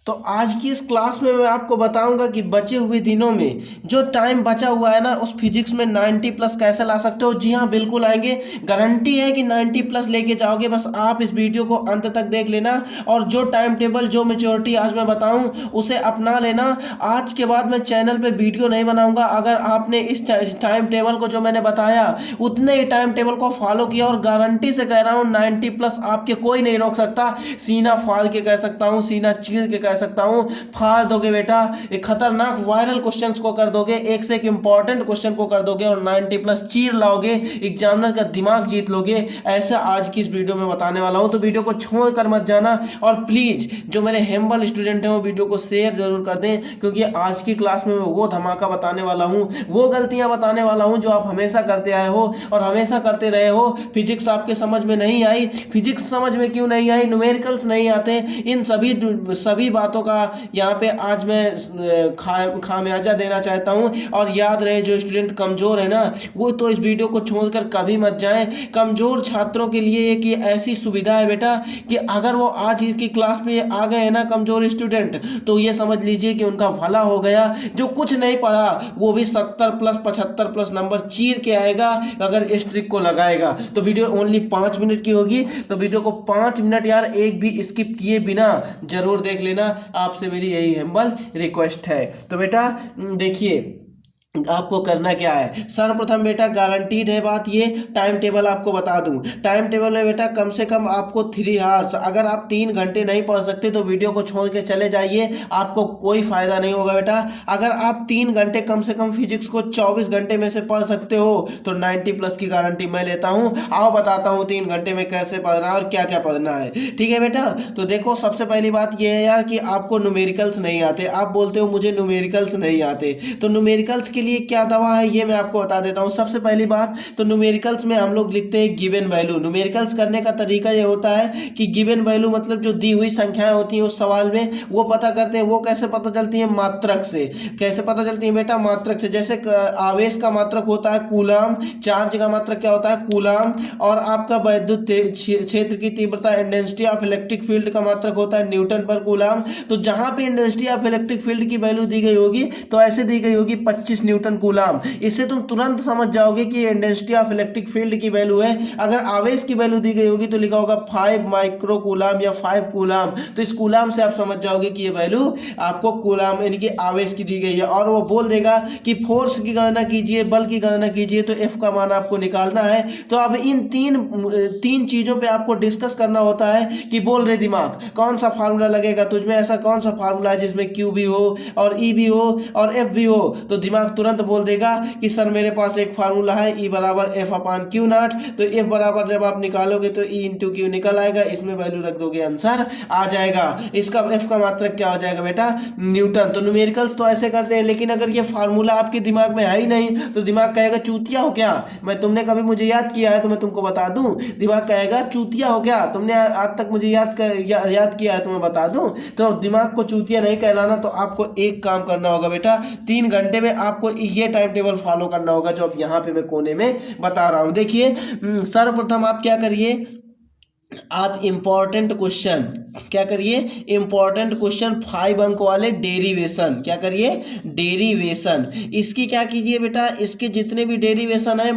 तो आज की इस क्लास में मैं आपको बताऊंगा कि बचे हुए दिनों में जो टाइम बचा हुआ है ना, उस फिजिक्स में 90 प्लस कैसे ला सकते हो। जी हाँ, बिल्कुल आएंगे, गारंटी है कि 90 प्लस लेके जाओगे। बस आप इस वीडियो को अंत तक देख लेना और जो टाइम टेबल, जो मेच्योरिटी आज मैं बताऊं उसे अपना लेना। आज के बाद मैं चैनल पे वीडियो नहीं बनाऊंगा अगर आपने इस टाइम टेबल को जो मैंने बताया उतने ही टाइम टेबल को फॉलो किया, और गारंटी से कह रहा हूं 90 प्लस आपके कोई नहीं रोक सकता। सीना फाड़ के कह सकता हूं, सीना चीर के कह सकता हूं, फाड़ दोगे बेटा। एक खतरनाक वायरल क्वेश्चंस को कर दोगे, एक से एक इंपॉर्टेंट क्वेश्चन को कर दोगे और 90 प्लस चीर लाओगे, एग्जामिनर का दिमाग जीत लोगे। ऐसा आज की इस वीडियो में बताने वाला हूं, तो वीडियो को छोड़ कर मत जाना। और प्लीज जो मेरे हेम्बल स्टूडेंट हैं वो वीडियो को शेयर जरूर कर दें, क्योंकि आज की क्लास में मैं वो धमाका बताने वाला हूं, वो गलतियां बताने वाला हूं जो आप हमेशा करते आए हो और हमेशा करते रहे हो। फिजिक्स आपके समझ में नहीं आई, फिजिक्स समझ में क्यों नहीं आई, न्यूमेरिकल्स नहीं आते, इन सभी बातों का यहाँ पे आज मैं खामियाजा देना चाहता हूँ। और याद रहे, जो स्टूडेंट कमजोर है ना, वो तो इस वीडियो को छोड़कर कभी मत जाएं। कमजोर छात्रों के लिए एक ये ऐसी सुविधा है बेटा कि अगर वो आज की क्लास में आ गए हैं ना कमजोर स्टूडेंट, तो ये समझ लीजिए कि उनका भला हो गया। जो कुछ नहीं पढ़ा वो भी 70 प्लस 75 प्लस नंबर चीर के आएगा अगर इस ट्रिक को लगाएगा। तो वीडियो ओनली 5 मिनट की होगी, तो वीडियो को 5 मिनट यार एक भी स्किप किए बिना जरूर देख लेना, आपसे मेरी यही हम्बल रिक्वेस्ट है। तो बेटा देखिए, आपको करना क्या है। सर्वप्रथम बेटा गारंटीड है बात, ये टाइम टेबल आपको बता दूं। टाइम टेबल में बेटा कम से कम आपको 3 आवर्स, अगर आप 3 घंटे नहीं पढ़ सकते तो वीडियो को छोड़ के चले जाइए, आपको कोई फायदा नहीं होगा बेटा। अगर आप 3 घंटे कम से कम फिजिक्स को 24 घंटे में से पढ़ सकते हो तो 90 प्लस की गारंटी मैं लेता हूं। आओ बताता हूं 3 घंटे में कैसे पढ़ना है और क्या क्या पढ़ना है, ठीक है बेटा। तो देखो, सबसे पहली बात यह है यार कि आपको न्यूमेरिकल्स नहीं आते। आप बोलते हो मुझे न्यूमेरिकल्स नहीं आते, तो न्यूमेरिकल्स के लिए क्या दवा है ये मैं आपको बता देता हूं। सबसे पहली बात तो न्यूमेरिकल्स में हम लोग लिखते हैं गिवन वैल्यू। न्यूमेरिकल्स करने का तरीका ये होता है कि गिवन वैल्यू मतलब जो दी हुई संख्याएं होती हैं उस सवाल में, वो पता करते हैं। वो कैसे पता चलती है? मात्रक से। कैसे पता चलती है बेटा? मात्रक से। जैसे आवेश का मात्रक होता है कूलाम, चार्ज का मात्रक क्या होता है? कूलाम। और आपका वैद्युत क्षेत्र की तीव्रता, इंटेंसिटी ऑफ इलेक्ट्रिक फील्ड का मात्रक होता है न्यूटन पर कूलाम। तो जहां पे इंटेंसिटी ऑफ इलेक्ट्रिक फील्ड की वैल्यू दी गई होगी तो ऐसे दी गई होगी 25 न्यूटन कूलाम। इससे तुम तुरंत समझ जाओगे कि इंटेंसिटी ऑफ इलेक्ट्रिक फील्ड की वैल्यू है। अगर आवेश की वैल्यू दी गई होगी तो लिखा होगा 5 माइक्रो कूलाम या 5 कूलाम। तो इस कूलाम से आप समझ जाओगे कि ये वैल्यू आपको कूलाम यानी कि आवेश की दी गई है। और वो बोल देगा कि फोर्स की गणना कीजिए, बल की गणना कीजिए, तो एफ का मान आपको निकालना है। तो अब इन तीन चीजों पे आपको डिस्कस करना होता है कि बोल रहे दिमाग कौन सा फार्मूला लगेगा तुझमें, ऐसा कौन सा फार्मूला है जिसमें क्यू भी हो और ई भी हो और एफ भी हो। तो दिमाग तुरंत बोल देगा कि सर मेरे पास एक फार्मूला है, ई बराबर एफ अपान क्यू नॉट। तो एफ बराबर जब आप निकालोगे तो ई इंटू क्यू निकल आएगा, इसमें वैल्यू रख दोगे, आंसर आ जाएगा। इसका एफ का मात्रक क्या हो जाएगा बेटा? न्यूटन। तो न्यूमेरिकल्स तो ऐसे करते हैं, लेकिन अगर ये फार्मूला आपके दिमाग में है ही नहीं तो दिमाग कहेगा चूतिया हो क्या, मैं तुमने कभी मुझे याद किया है तो मैं तुमको बता दूं। दिमाग कहेगा चूतिया हो क्या, तुमने आज तक मुझे याद किया है तो मैं बता दूं। तो दिमाग को चूतिया नहीं कहलाना, तो आपको एक काम करना होगा बेटा, 3 घंटे में आपको ये टाइम टेबल फॉलो करना होगा जो अब यहाँ पे मैं कोने में बता रहा हूं। देखिए, सर्वप्रथम आप क्या करिए, आप इंपॉर्टेंट क्वेश्चन क्या करिए, इंपॉर्टेंट क्वेश्चन 5 अंक वाले डेरिवेशन क्या करिए, डेरिवेशन। इसकी क्या कीजिए बेटा, इसके जितने भी डेरिवेशन है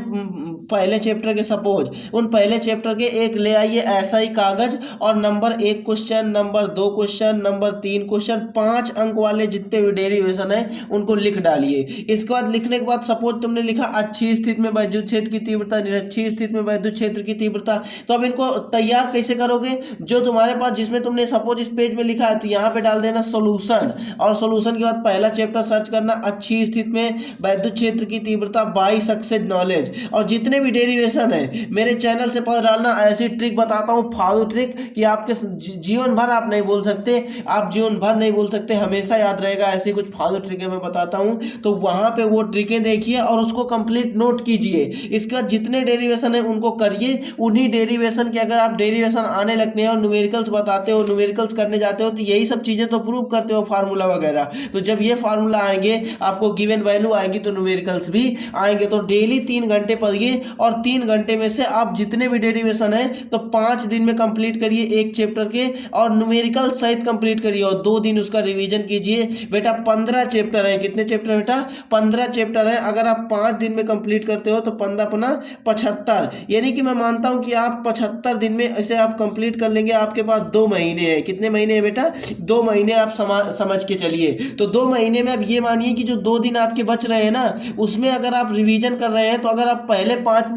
पहले चैप्टर के, सपोज उन पहले चैप्टर के एक ले आइए ऐसा ही कागज, और number 1 question, number 2 question, number 3 question, 5 अंक वाले जितने भी डेरिवेशन है उनको लिख डालिए। इसके बाद लिखने के बाद सपोज तुमने लिखा अच्छी स्थिति में वैद्युत क्षेत्र की तीव्रता, निरक्षी स्थिति में वैद्युत क्षेत्र की तीव्रता। तो अब इनको तैयार कैसे करोगे? जो तुम्हारे पास, जिसमें तुमने सपोज इस पेज में लिखा है तो यहाँ पे डाल देना सॉल्यूशन, और सॉल्यूशन के बाद पहला चैप्टर सर्च करना अच्छी स्थिति में वैद्युत क्षेत्र की तीव्रता बाय सक्सेस नॉलेज, और जितने भी डेरिवेशन है मेरे चैनल से पढ़ डालना। ऐसी ट्रिक बताता हूँ, फालतू ट्रिक, कि आपके जीवन भर आप नहीं बोल सकते, आप जीवन भर नहीं बोल सकते, हमेशा याद रहेगा। ऐसी कुछ फालतू ट्रिकें मैं बताता हूँ, तो वहां पे वो ट्रिकें देखिए और उसको कंप्लीट नोट कीजिए। इसके बाद जितने डेरिवेशन है उनको करिए। उन्हीं डेरिवेशन के अगर आप डेरिवेशन आने लगते हैं और न्यूमेरिकल्स बताते हो, न्यूमेरिकल्स करने जाते हो, तो यही सब चीजें तो प्रूव करते हो, फार्मूला वगैरह। तो जब ये फार्मूला आएंगे, आपको गिवन वैल्यू आएंगी, तो न्यूमेरिकल्स भी आएंगे। तो डेली 3 घंटे पढ़िए और 3 घंटे में से आप जितने भी डेरिवेशन है तो 5 दिन में कंप्लीट करिए एक चैप्टर के, और न्यूमेरिकल सहित कंप्लीट करिए, और 2 दिन उसका रिवीजन कीजिए। बेटा 15 चैप्टर है, कितने चैप्टर बेटा? 15 चैप्टर है। अगर आप 5 दिन में कंप्लीट करते हो तो 15×5 = 75, यानी कि मैं मानता हूं कि आप 75 दिन में इसे आप कंप्लीट कर लेंगे। आपके पास 2 महीने हैं। कितने महीने हैं बेटा? 2 महीने आप समझ के चलिए। तो 2 महीने में आप ये मानिए कि जो 2 दिन आपके बच रहे हैं ना, उसमें अगर आप रिवीजन कर रहे हैं तो अगर आप पहले 5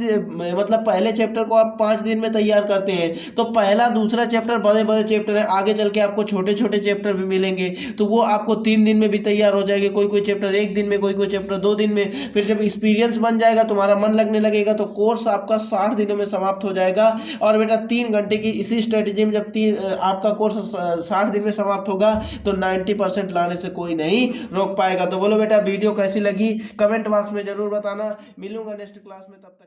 मतलब पहले चैप्टर को आप 5 दिन में तैयार करते हैं तो पहला दूसरा चैप्टर बड़े बड़े चैप्टर है, आगे चल के आपको छोटे छोटे चैप्टर भी मिलेंगे तो वो आपको 3 दिन में भी तैयार हो जाएंगे। कोई कोई चैप्टर 1 दिन में, कोई कोई चैप्टर 2 दिन में। फिर जब एक्सपीरियंस बन जाएगा, तुम्हारा मन लगने लगेगा, तो कोर्स आपका 60 दिनों में समाप्त हो जाएगा। और बेटा 3 घंटे की इसी स्ट्रेटेजी में जब आपका कोर्स 60 दिन में समाप्त होगा तो 90% लाने से कोई नहीं रोक पाएगा। तो बोलो बेटा वीडियो कैसी लगी कमेंट बॉक्स में जरूर बताना। मिलूंगा नेक्स्ट क्लास में, तब तक